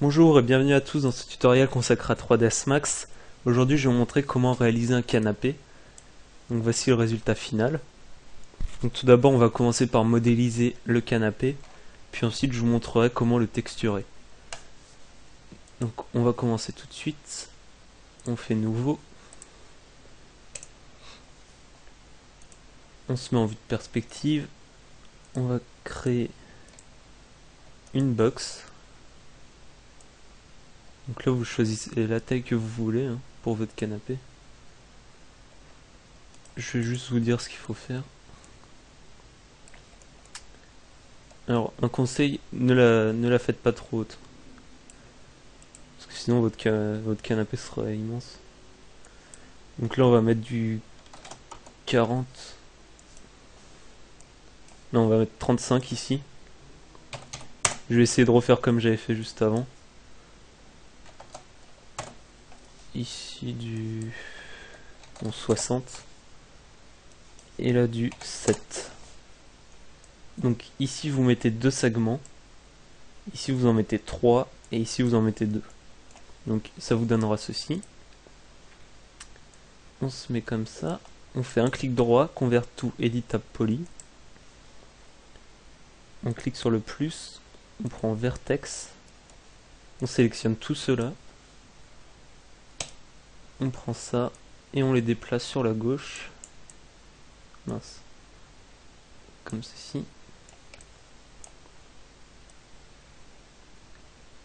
Bonjour et bienvenue à tous dans ce tutoriel consacré à 3ds Max. Aujourd'hui je vais vous montrer comment réaliser un canapé. Donc voici le résultat final. Donc tout d'abord on va commencer par modéliser le canapé, puis ensuite je vous montrerai comment le texturer. Donc on va commencer tout de suite. On fait nouveau. On se met en vue de perspective. On va créer une box. Donc là vous choisissez la taille que vous voulez pour votre canapé. Je vais juste vous dire ce qu'il faut faire. Alors un conseil, ne la faites pas trop haute. Parce que sinon votre canapé sera immense. Donc là on va mettre du 40. Non, on va mettre 35 ici. Je vais essayer de refaire comme j'avais fait juste avant. Ici du 60. Et là du 7. Donc ici vous mettez deux segments. Ici vous en mettez 3. Et ici vous en mettez 2. Donc ça vous donnera ceci. On se met comme ça. On fait un clic droit, convert to edit tab poly. On clique sur le plus. On prend vertex. On sélectionne tout cela. On prend ça et on les déplace sur la gauche. Mince. Comme ceci.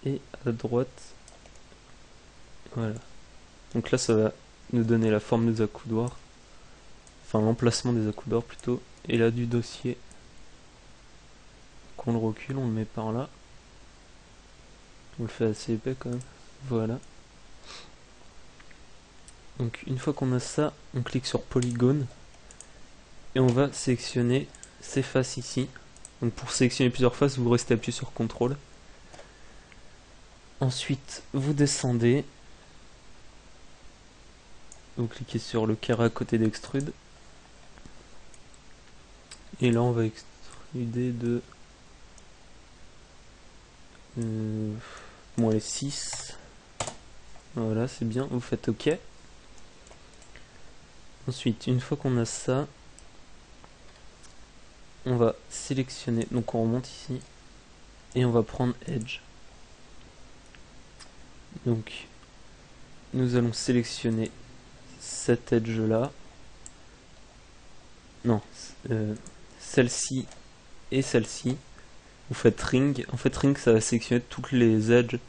Et à droite. Voilà. Donc là ça va nous donner la forme des accoudoirs. Enfin l'emplacement des accoudoirs plutôt. Et là du dossier. Qu'on le recule, on le met par là. On le fait assez épais quand même. Voilà. Donc une fois qu'on a ça, on clique sur polygone. Et on va sélectionner ces faces ici. Donc pour sélectionner plusieurs faces, vous restez appuyé sur CTRL. Ensuite, vous descendez. Vous cliquez sur le carré à côté d'extrude. Et là, on va extruder de... bon, les 6. Voilà, c'est bien. Vous faites OK. Ensuite, une fois qu'on a ça, on va sélectionner. Donc on remonte ici. Et on va prendre Edge. Donc, nous allons sélectionner cette edge là. Non, celle-ci et celle-ci. Vous faites ring. En fait, ring, ça va sélectionner toutes les edges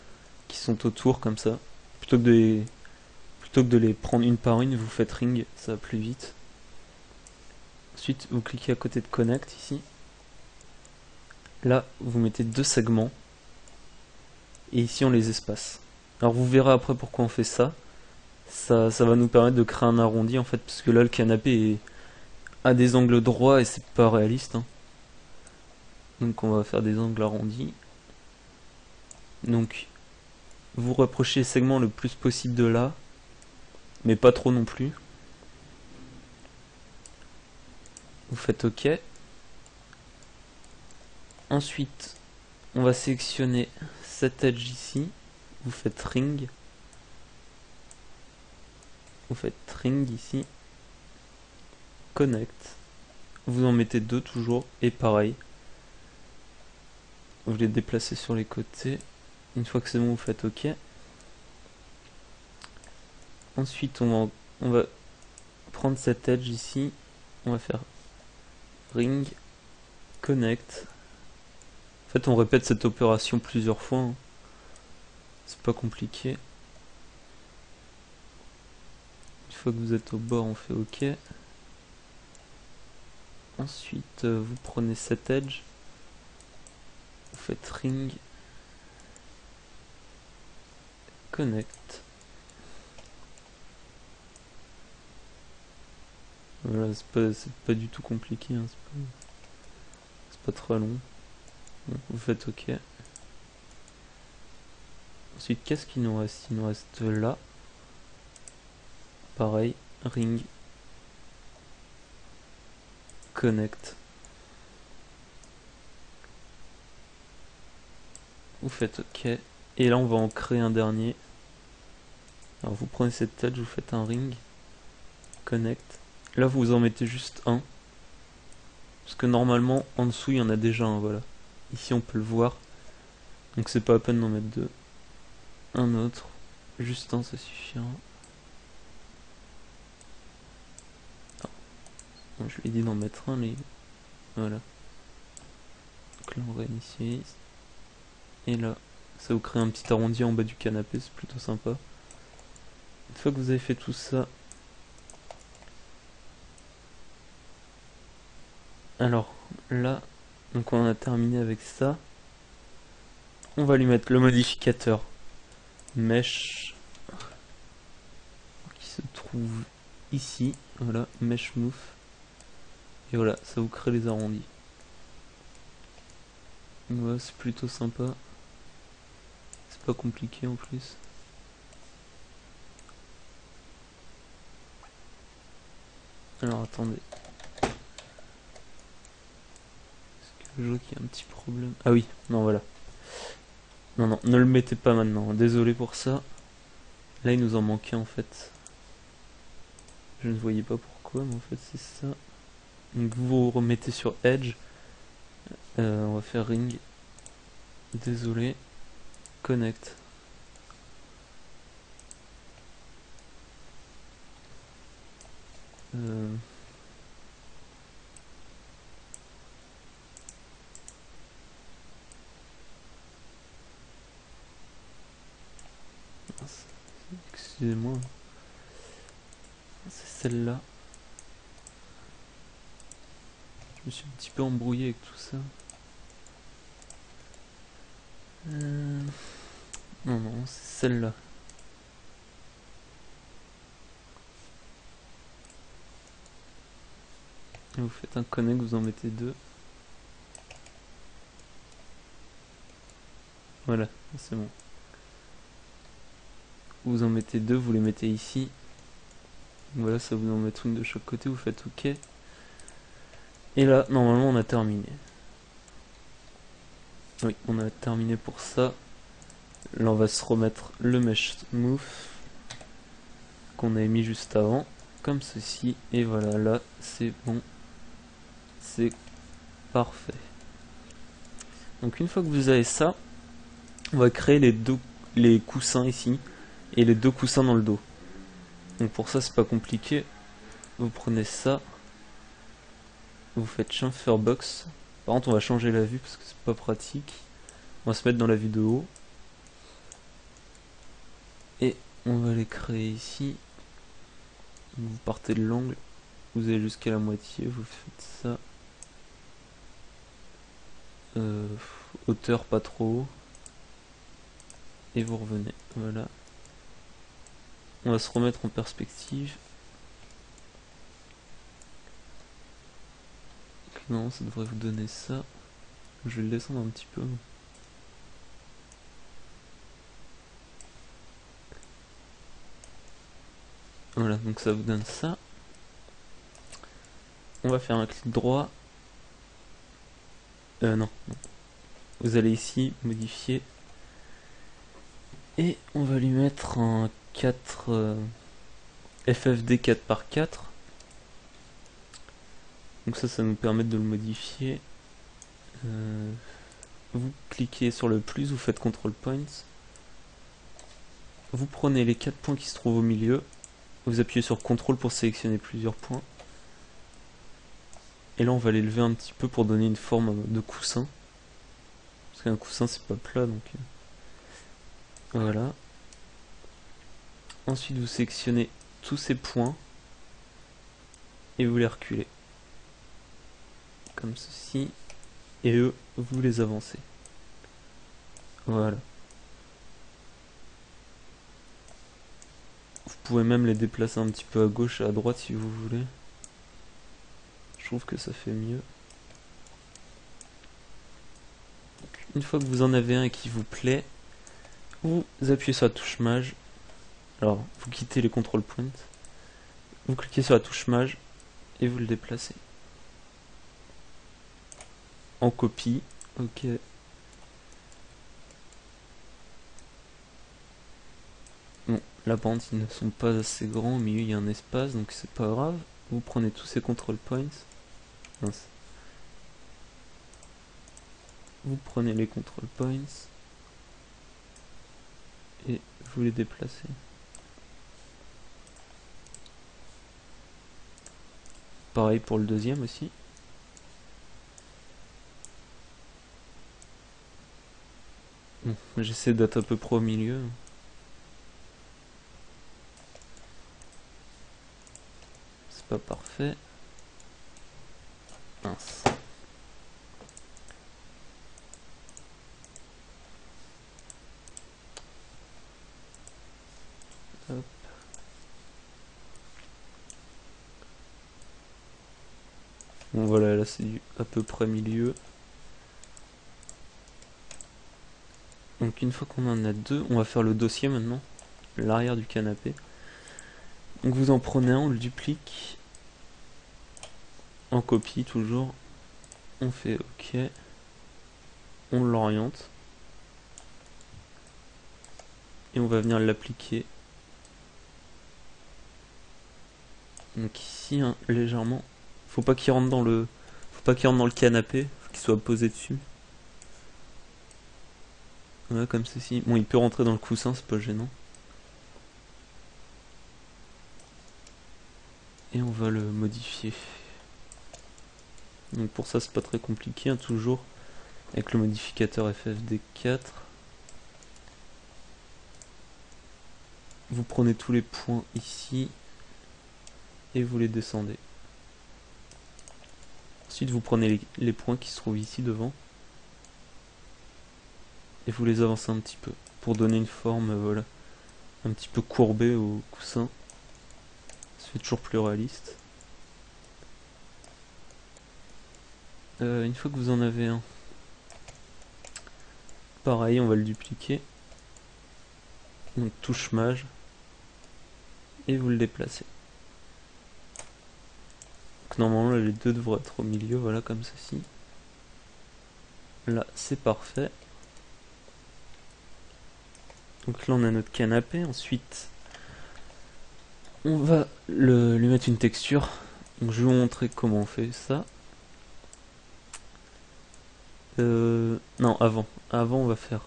qui sont autour comme ça. Plutôt que de les prendre une par une, vous faites ring, ça va plus vite. Ensuite, vous cliquez à côté de connect ici. Là, vous mettez deux segments. Et ici, on les espace. Alors, vous verrez après pourquoi on fait ça. Ça va nous permettre de créer un arrondi en fait, parce que là, le canapé a des angles droits et c'est pas réaliste. Donc, on va faire des angles arrondis. Donc, vous rapprochez les segments le plus possible de là, mais pas trop non plus. Vous faites OK. Ensuite, on va sélectionner cette edge ici. Vous faites ring. Vous faites ring ici. Connect. Vous en mettez deux toujours. Et pareil. Vous les déplacez sur les côtés. Une fois que c'est bon, vous faites OK. Ensuite, on va prendre cette edge ici. On va faire ring. Connect. En fait, on répète cette opération plusieurs fois. C'est pas compliqué. Une fois que vous êtes au bord, on fait OK. Ensuite, vous prenez cette edge. Vous faites ring. Connect. Voilà, c'est pas du tout compliqué. C'est pas très long. Bon, vous faites OK. Ensuite, qu'est-ce qu'il nous reste? Il nous reste là. Pareil, ring. Connect. Vous faites OK. Et là on va en créer un dernier. Alors vous prenez cette tête, vous faites un ring, connect. Là vous en mettez juste un. Parce que normalement en dessous il y en a déjà un, voilà. Ici on peut le voir. Donc c'est pas la peine d'en mettre deux. Un autre. Juste un, ça suffira. Ah. Bon, je lui ai dit d'en mettre un, mais voilà. Donc là on réinitialise. Et là, ça vous crée un petit arrondi en bas du canapé, c'est plutôt sympa. Une fois que vous avez fait tout ça, alors là, donc on a terminé avec ça. On va lui mettre le modificateur mesh qui se trouve ici. Voilà, mesh move. Et voilà, ça vous crée les arrondis. Voilà, c'est plutôt sympa. C'est pas compliqué en plus. Alors attendez. Est-ce que je vois qu'il y a un petit problème? Ah oui, non voilà. Non, non, ne le mettez pas maintenant. Désolé pour ça. Là, il nous en manquait en fait. Je ne voyais pas pourquoi, mais en fait, c'est ça. Donc, vous remettez sur Edge. On va faire ring. Désolé. Connect. Euh... Excusez-moi. C'est celle-là. Je me suis un petit peu embrouillé avec tout ça. Non, non, c'est celle-là. Vous faites un connect, vous en mettez deux. Voilà, c'est bon. Vous en mettez deux, vous les mettez ici. Voilà, ça vous en mettre une de chaque côté, vous faites OK. Et là, normalement, on a terminé. Oui, on a terminé pour ça. Là, on va se remettre le mesh move qu'on avait mis juste avant, comme ceci. Et voilà, là, c'est bon. C'est parfait. Donc, une fois que vous avez ça, on va créer les coussins ici et les deux coussins dans le dos. Donc, pour ça, c'est pas compliqué. Vous prenez ça, vous faites chamfer box. Par contre, on va changer la vue parce que c'est pas pratique. On va se mettre dans la vue de haut. Et on va les créer ici. Vous partez de l'angle, vous allez jusqu'à la moitié, vous faites ça. Hauteur pas trop haut. Et vous revenez. Voilà. On va se remettre en perspective. Non, ça devrait vous donner ça. Je vais le descendre un petit peu. Voilà, donc ça vous donne ça. On va faire un clic droit. Non. Vous allez ici, modifier. Et on va lui mettre un 4 FFD 4x4. Donc ça nous permet de le modifier. Vous cliquez sur le plus, vous faites control points. Vous prenez les 4 points qui se trouvent au milieu. Vous appuyez sur CTRL pour sélectionner plusieurs points. Et là on va les lever un petit peu pour donner une forme de coussin. Parce qu'un coussin c'est pas plat donc... Voilà. Ensuite vous sélectionnez tous ces points. Et vous les reculez. Comme ceci. Et eux, vous les avancez. Voilà. Vous pouvez même les déplacer un petit peu à gauche et à droite si vous voulez. Je trouve que ça fait mieux. Une fois que vous en avez un qui vous plaît, vous appuyez sur la touche maj. Alors, vous quittez les control points. Vous cliquez sur la touche maj et vous le déplacez. En copie. Ok. Bon, la bande, ils ne sont pas assez grands, au milieu il y a un espace, donc c'est pas grave. Vous prenez tous ces control points. Mince. Vous prenez les control points et vous les déplacez. Pareil pour le deuxième aussi. Bon, j'essaie d'être à peu près au milieu. C'est pas parfait. Mince. Hop. Bon voilà, là c'est à peu près milieu. Donc une fois qu'on en a deux, on va faire le dossier maintenant, l'arrière du canapé. Donc vous en prenez un, on le duplique, en copie toujours, on fait OK, on l'oriente, et on va venir l'appliquer. Donc ici, hein, légèrement, faut pas qu'il rentre dans le canapé, faut qu'il soit posé dessus. Voilà, comme ceci. Bon, il peut rentrer dans le coussin, c'est pas gênant. Et on va le modifier. Donc pour ça, c'est pas très compliqué, hein, toujours avec le modificateur FFD4. Vous prenez tous les points ici et vous les descendez. Ensuite, vous prenez les points qui se trouvent ici devant et vous les avancez un petit peu pour donner une forme, voilà, un petit peu courbée au coussin. Ça fait toujours plus réaliste. Une fois que vous en avez un, pareil, on va le dupliquer. Donc touche mage et vous le déplacez. Donc normalement là, les deux devraient être au milieu, voilà, comme ceci. Là c'est parfait. Donc là on a notre canapé. Ensuite on va lui mettre une texture. Donc je vais vous montrer comment on fait ça. Non, avant on va faire,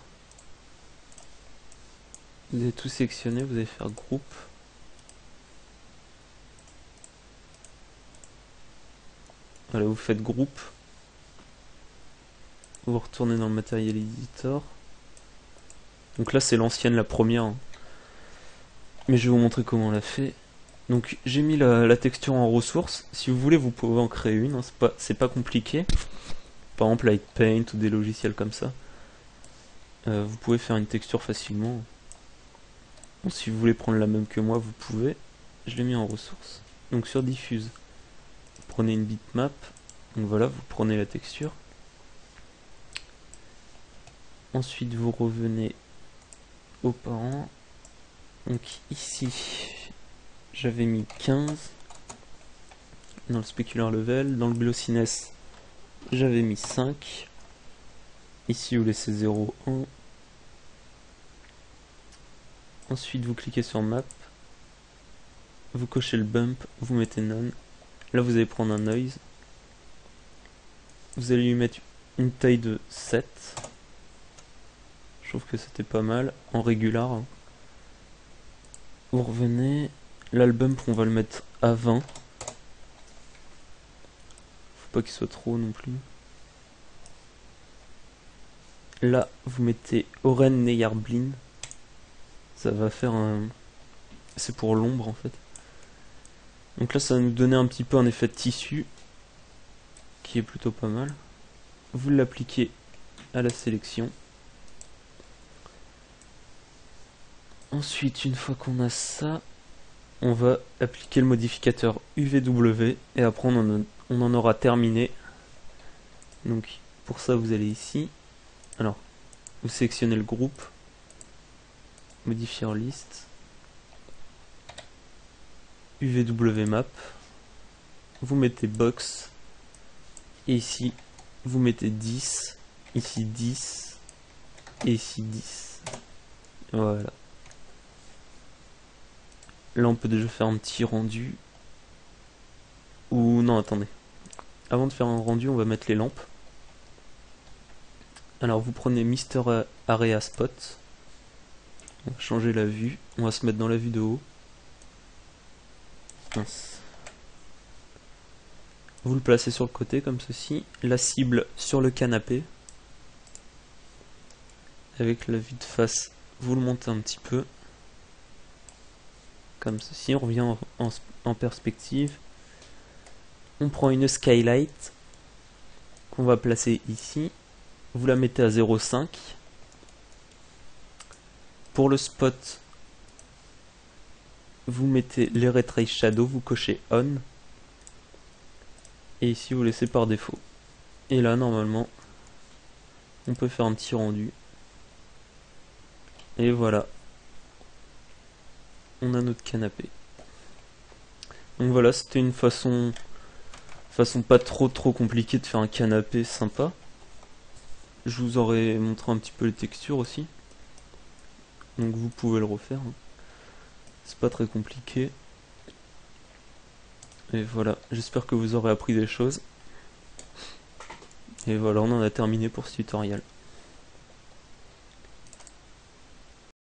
vous allez tout sélectionner, vous allez faire groupe, voilà, vous faites groupe, vous retournez dans le matériel editor. Donc là c'est l'ancienne, la première, hein. Mais je vais vous montrer comment on l'a fait. Donc j'ai mis la texture en ressources. Si vous voulez vous pouvez en créer une, hein. C'est pas compliqué. Par exemple avec Paint ou des logiciels comme ça, vous pouvez faire une texture facilement. Bon, si vous voulez prendre la même que moi, vous pouvez. Je l'ai mis en ressources. Donc sur diffuse, vous prenez une bitmap. Donc voilà, vous prenez la texture. Ensuite vous revenez aux parents. Donc ici j'avais mis 15 dans le specular level. Dans le glossiness j'avais mis 5. Ici vous laissez 0, 1. Ensuite vous cliquez sur map, vous cochez le bump, vous mettez none. Là vous allez prendre un noise, vous allez lui mettre une taille de 7. Je trouve que c'était pas mal, en régular. Vous revenez, là le bump on va le mettre à 20. Faut pas qu'il soit trop non plus. Là vous mettez Oren Neyarblin. Ça va faire un... C'est pour l'ombre en fait. Donc là ça va nous donner un petit peu un effet de tissu qui est plutôt pas mal. Vous l'appliquez à la sélection. Ensuite, une fois qu'on a ça, on va appliquer le modificateur UVW et après on en aura terminé. Donc pour ça vous allez ici. Alors, vous sélectionnez le groupe, modifier liste, UVW map, vous mettez box, et ici vous mettez 10, ici 10, et ici 10. Voilà. Là on peut déjà faire un petit rendu. Ou non, attendez. Avant de faire un rendu, on va mettre les lampes. Alors vous prenez Mister Area Spot. On va changer la vue. On va se mettre dans la vue de haut. Mince. Vous le placez sur le côté comme ceci. La cible sur le canapé. Avec la vue de face, vous le montez un petit peu. Comme ceci. On revient en perspective. On prend une skylight qu'on va placer ici. Vous la mettez à 0,5. Pour le spot, vous mettez les ray trace shadow, vous cochez on. Et ici vous laissez par défaut. Et là normalement, on peut faire un petit rendu. Et voilà. On a notre canapé. Donc voilà, c'était une façon pas trop compliquée de faire un canapé sympa. Je vous aurais montré un petit peu les textures aussi. Donc vous pouvez le refaire. C'est pas très compliqué. Et voilà, j'espère que vous aurez appris des choses. Et voilà, on en a terminé pour ce tutoriel.